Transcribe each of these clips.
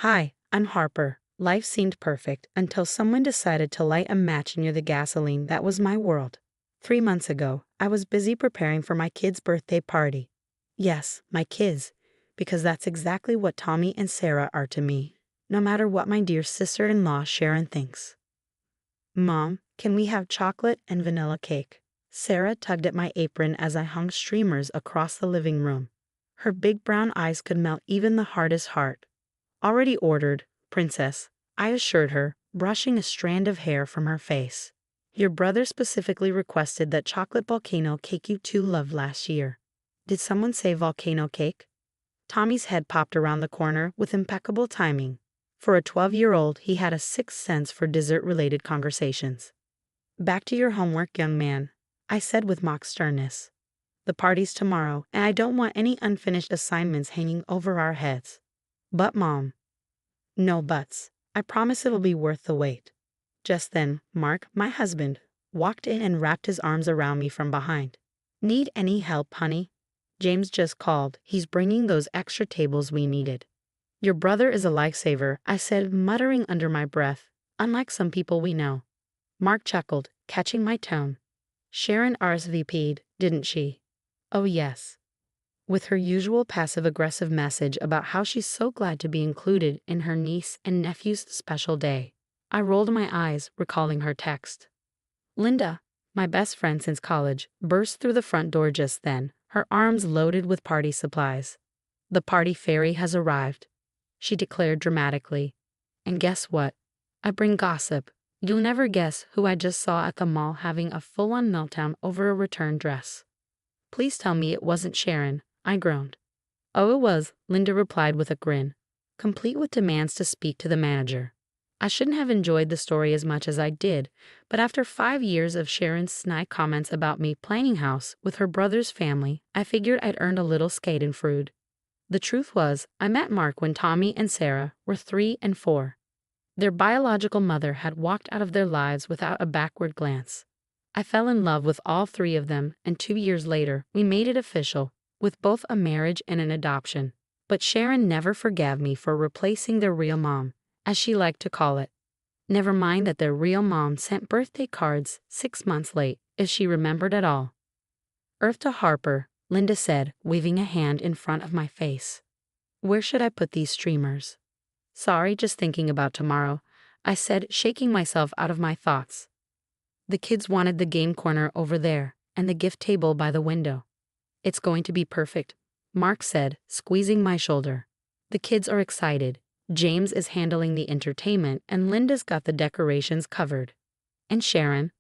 Hi, I'm Harper. Life seemed perfect until someone decided to light a match near the gasoline that was my world. 3 months ago, I was busy preparing for my kids' birthday party. Yes, my kids, because that's exactly what Tommy and Sarah are to me, no matter what my dear sister-in-law Sharon thinks. Mom, can we have chocolate and vanilla cake? Sarah tugged at my apron as I hung streamers across the living room. Her big brown eyes could melt even the hardest heart. Already ordered, Princess, I assured her, brushing a strand of hair from her face. Your brother specifically requested that chocolate volcano cake you two loved last year. Did someone say volcano cake? Tommy's head popped around the corner with impeccable timing. For a 12-year-old, he had a sixth sense for dessert-related conversations. Back to your homework, young man, I said with mock sternness. The party's tomorrow, and I don't want any unfinished assignments hanging over our heads. But Mom. No buts. I promise it'll be worth the wait. Just then, Mark, my husband, walked in and wrapped his arms around me from behind. Need any help, honey? James just called. He's bringing those extra tables we needed. Your brother is a lifesaver, I said, muttering under my breath, unlike some people we know. Mark chuckled, catching my tone. Sharon RSVP'd, didn't she? Oh yes. With her usual passive-aggressive message about how she's so glad to be included in her niece and nephew's special day. I rolled my eyes, recalling her text. Linda, my best friend since college, burst through the front door just then, her arms loaded with party supplies. The party fairy has arrived, she declared dramatically. And guess what? I bring gossip. You'll never guess who I just saw at the mall having a full-on meltdown over a return dress. Please tell me it wasn't Sharon, I groaned. Oh, it was, Linda replied with a grin, complete with demands to speak to the manager. I shouldn't have enjoyed the story as much as I did, but after 5 years of Sharon's snide comments about me planning house with her brother's family, I figured I'd earned a little schadenfreude. The truth was, I met Mark when Tommy and Sarah were 3 and 4. Their biological mother had walked out of their lives without a backward glance. I fell in love with all 3 of them, and 2 years later, we made it official, with both a marriage and an adoption. But Sharon never forgave me for replacing their real mom, as she liked to call it. Never mind that their real mom sent birthday cards 6 months late, if she remembered at all. Earth to Harper, Linda said, waving a hand in front of my face. Where should I put these streamers? Sorry, just thinking about tomorrow, I said, shaking myself out of my thoughts. The kids wanted the game corner over there, and the gift table by the window. It's going to be perfect, Mark said, squeezing my shoulder. The kids are excited. James is handling the entertainment, and Linda's got the decorations covered. And Sharon?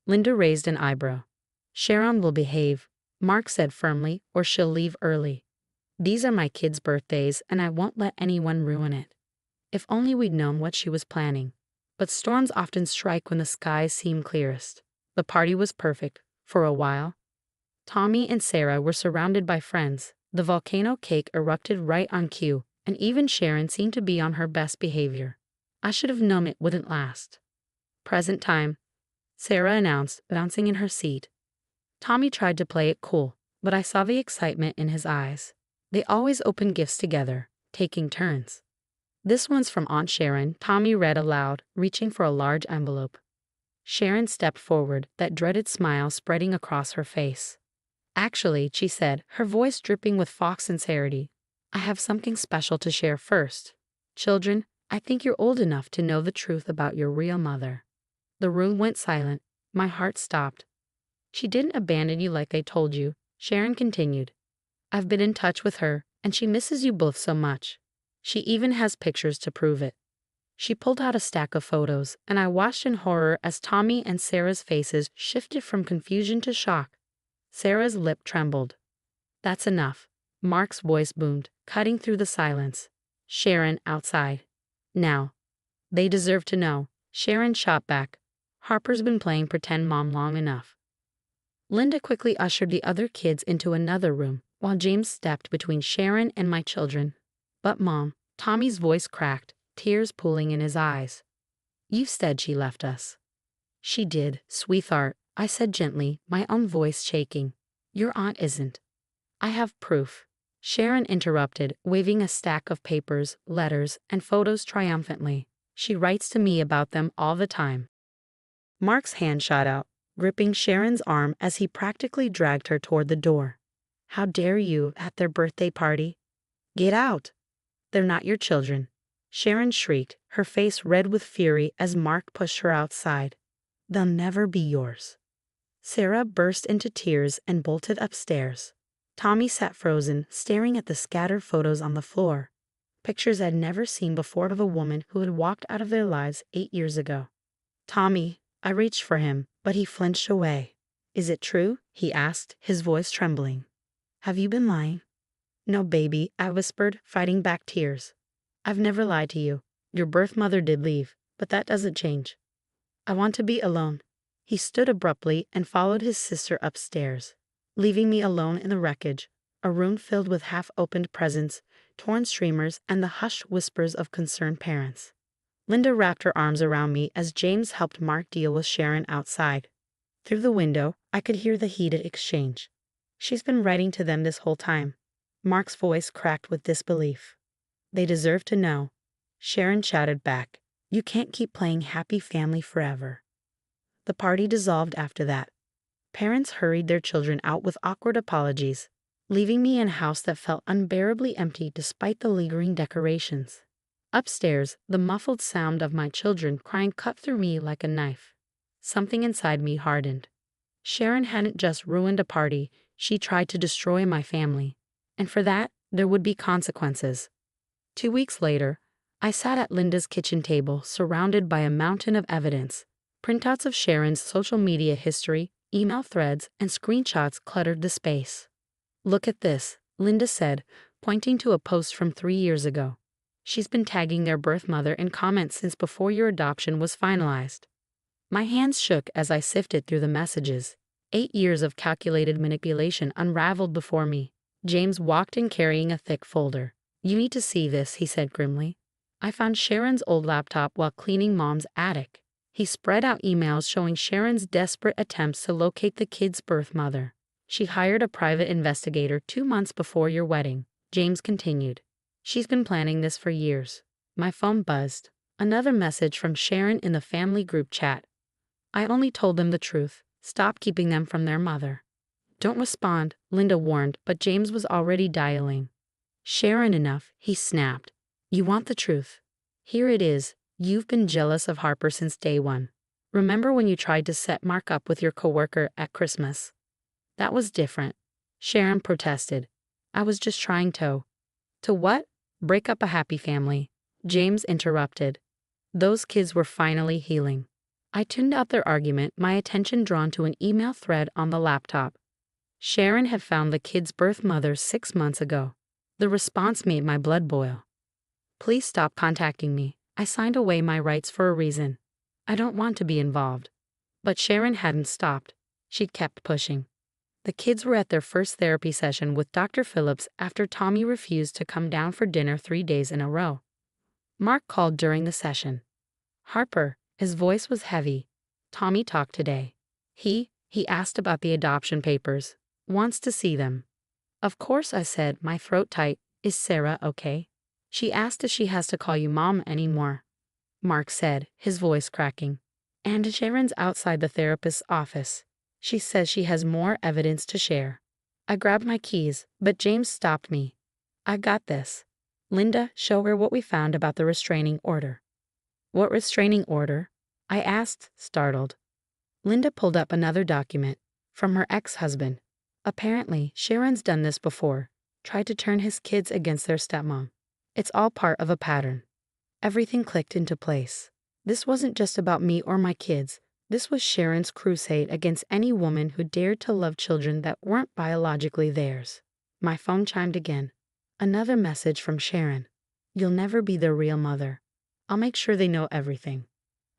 Linda raised an eyebrow. Sharon will behave, Mark said firmly, or she'll leave early. These are my kids' birthdays, and I won't let anyone ruin it. If only we'd known what she was planning. But storms often strike when the skies seem clearest. The party was perfect, for a while. Tommy and Sarah were surrounded by friends. The volcano cake erupted right on cue, and even Sharon seemed to be on her best behavior. I should have known it wouldn't last. Present time, Sarah announced, bouncing in her seat. Tommy tried to play it cool, but I saw the excitement in his eyes. They always opened gifts together, taking turns. This one's from Aunt Sharon, Tommy read aloud, reaching for a large envelope. Sharon stepped forward, that dreaded smile spreading across her face. Actually, she said, her voice dripping with false sincerity, I have something special to share first. Children, I think you're old enough to know the truth about your real mother. The room went silent. My heart stopped. She didn't abandon you like I told you, Sharon continued. I've been in touch with her, and she misses you both so much. She even has pictures to prove it. She pulled out a stack of photos, and I watched in horror as Tommy and Sarah's faces shifted from confusion to shock. Sarah's lip trembled. That's enough, Mark's voice boomed, cutting through the silence. Sharon outside. Now. They deserve to know, Sharon shot back. Harper's been playing pretend mom long enough. Linda quickly ushered the other kids into another room, while James stepped between Sharon and my children. But Mom, Tommy's voice cracked, tears pooling in his eyes. You said she left us. She did, sweetheart, I said gently, my own voice shaking. Your aunt isn't. I have proof. Sharon interrupted, waving a stack of papers, letters, and photos triumphantly. She writes to me about them all the time. Mark's hand shot out, gripping Sharon's arm as he practically dragged her toward the door. How dare you, at their birthday party? Get out! They're not your children. Sharon shrieked, her face red with fury as Mark pushed her outside. They'll never be yours. Sarah burst into tears and bolted upstairs. Tommy sat frozen, staring at the scattered photos on the floor. Pictures I'd never seen before of a woman who had walked out of their lives 8 years ago. Tommy, I reached for him, but he flinched away. Is it true? He asked, his voice trembling. Have you been lying? No, baby, I whispered, fighting back tears. I've never lied to you. Your birth mother did leave, but that doesn't change. I want to be alone. He stood abruptly and followed his sister upstairs, leaving me alone in the wreckage, a room filled with half-opened presents, torn streamers, and the hushed whispers of concerned parents. Linda wrapped her arms around me as James helped Mark deal with Sharon outside. Through the window, I could hear the heated exchange. She's been writing to them this whole time. Mark's voice cracked with disbelief. They deserve to know. Sharon shouted back. You can't keep playing happy family forever. The party dissolved after that. Parents hurried their children out with awkward apologies, leaving me in a house that felt unbearably empty despite the lingering decorations. Upstairs, the muffled sound of my children crying cut through me like a knife. Something inside me hardened. Sharon hadn't just ruined a party, she tried to destroy my family. And for that, there would be consequences. 2 weeks later, I sat at Linda's kitchen table, surrounded by a mountain of evidence. Printouts of Sharon's social media history, email threads, and screenshots cluttered the space. Look at this, Linda said, pointing to a post from 3 years ago. She's been tagging their birth mother in comments since before your adoption was finalized. My hands shook as I sifted through the messages. 8 years of calculated manipulation unraveled before me. James walked in carrying a thick folder. You need to see this, he said grimly. I found Sharon's old laptop while cleaning Mom's attic. He spread out emails showing Sharon's desperate attempts to locate the kid's birth mother. She hired a private investigator 2 months before your wedding, James continued. She's been planning this for years. My phone buzzed. Another message from Sharon in the family group chat. I only told them the truth. Stop keeping them from their mother. Don't respond, Linda warned, but James was already dialing. Sharon enough, he snapped. You want the truth. Here it is. You've been jealous of Harper since day one. Remember when you tried to set Mark up with your coworker at Christmas? That was different. Sharon protested. I was just trying to. To what? Break up a happy family. James interrupted. Those kids were finally healing. I tuned out their argument, my attention drawn to an email thread on the laptop. Sharon had found the kid's birth mother 6 months ago. The response made my blood boil. Please stop contacting me. I signed away my rights for a reason. I don't want to be involved. But Sharon hadn't stopped. She'd kept pushing. The kids were at their first therapy session with Dr. Phillips after Tommy refused to come down for dinner 3 days in a row. Mark called during the session. Harper, his voice was heavy. Tommy talked today. He asked about the adoption papers. Wants to see them. Of course, I said, my throat tight. Is Sarah okay? She asked if she has to call you Mom anymore. Mark said, his voice cracking. And Sharon's outside the therapist's office. She says she has more evidence to share. I grabbed my keys, but James stopped me. I got this. Linda, show her what we found about the restraining order. What restraining order? I asked, startled. Linda pulled up another document, from her ex-husband. Apparently, Sharon's done this before, tried to turn his kids against their stepmom. It's all part of a pattern. Everything clicked into place. This wasn't just about me or my kids. This was Sharon's crusade against any woman who dared to love children that weren't biologically theirs. My phone chimed again. Another message from Sharon. You'll never be their real mother. I'll make sure they know everything.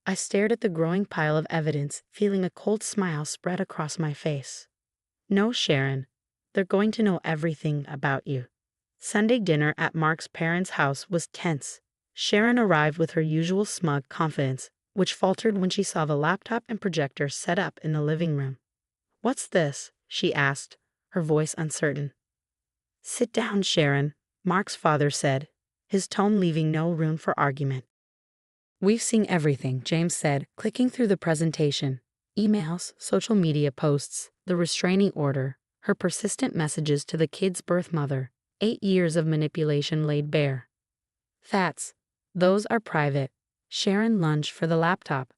I stared at the growing pile of evidence, feeling a cold smile spread across my face. No, Sharon. They're going to know everything about you. Sunday dinner at Mark's parents' house was tense. Sharon arrived with her usual smug confidence, which faltered when she saw the laptop and projector set up in the living room. What's this? She asked, her voice uncertain. Sit down, Sharon, Mark's father said, his tone leaving no room for argument. We've seen everything, James said, clicking through the presentation. Emails, social media posts, the restraining order, her persistent messages to the kid's birth mother, 8 years of manipulation laid bare. Fats. Those are private. Sharon lunged for the laptop.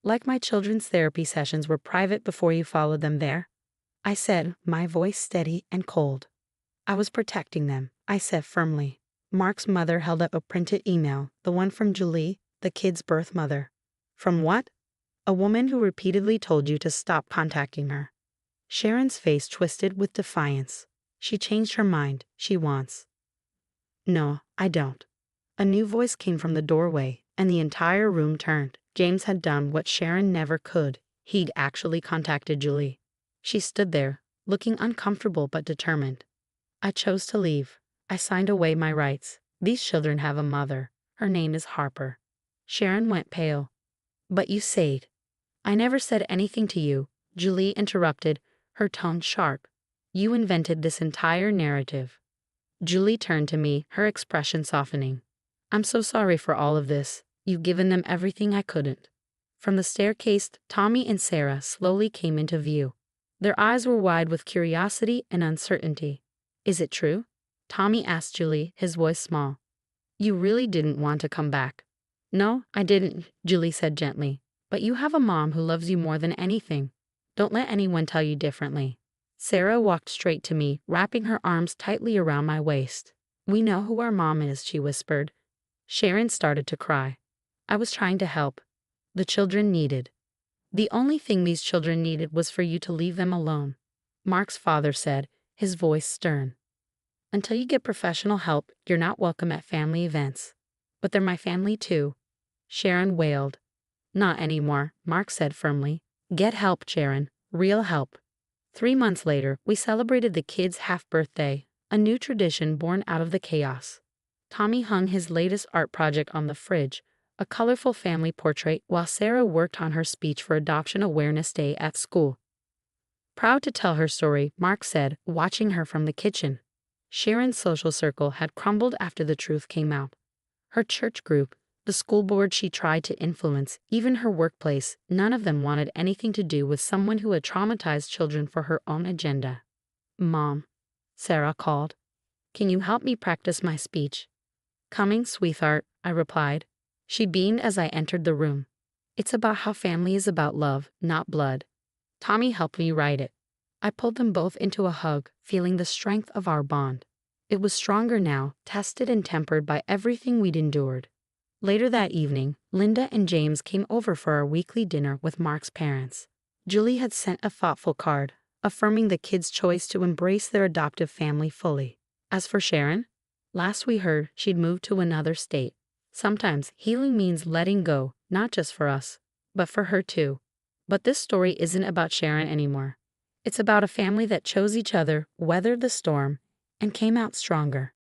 Like my children's therapy sessions were private before you followed them there? I said, my voice steady and cold. I was protecting them, I said firmly. Mark's mother held up a printed email, the one from Julie, the kid's birth mother. From what? A woman who repeatedly told you to stop contacting her. Sharon's face twisted with defiance. She changed her mind. She wants. No, I don't. A new voice came from the doorway, and the entire room turned. James had done what Sharon never could. He'd actually contacted Julie. She stood there, looking uncomfortable but determined. I chose to leave. I signed away my rights. These children have a mother. Her name is Harper. Sharon went pale. But you said. I never said anything to you, Julie interrupted, her tone sharp. You invented this entire narrative. Julie turned to me, her expression softening. I'm so sorry for all of this. You've given them everything I couldn't. From the staircase, Tommy and Sarah slowly came into view. Their eyes were wide with curiosity and uncertainty. Is it true? Tommy asked Julie, his voice small. You really didn't want to come back. No, I didn't, Julie said gently. But you have a mom who loves you more than anything. Don't let anyone tell you differently. Sarah walked straight to me, wrapping her arms tightly around my waist. We know who our mom is, she whispered. Sharon started to cry. I was trying to help. The children needed. The only thing these children needed was for you to leave them alone, Mark's father said, his voice stern. Until you get professional help, you're not welcome at family events. But they're my family too. Sharon wailed. Not anymore, Mark said firmly. Get help, Sharon. Real help. 3 months later, we celebrated the kid's half-birthday, a new tradition born out of the chaos. Tommy hung his latest art project on the fridge, a colorful family portrait, while Sarah worked on her speech for Adoption Awareness Day at school. Proud to tell her story, Mark said, watching her from the kitchen. Sharon's social circle had crumbled after the truth came out. Her church group, the school board she tried to influence, even her workplace, none of them wanted anything to do with someone who had traumatized children for her own agenda. Mom, Sarah called. Can you help me practice my speech? Coming, sweetheart, I replied. She beamed as I entered the room. It's about how family is about love, not blood. Tommy helped me write it. I pulled them both into a hug, feeling the strength of our bond. It was stronger now, tested and tempered by everything we'd endured. Later that evening, Linda and James came over for our weekly dinner with Mark's parents. Julie had sent a thoughtful card, affirming the kids' choice to embrace their adoptive family fully. As for Sharon, last we heard, she'd moved to another state. Sometimes healing means letting go, not just for us, but for her too. But this story isn't about Sharon anymore. It's about a family that chose each other, weathered the storm, and came out stronger.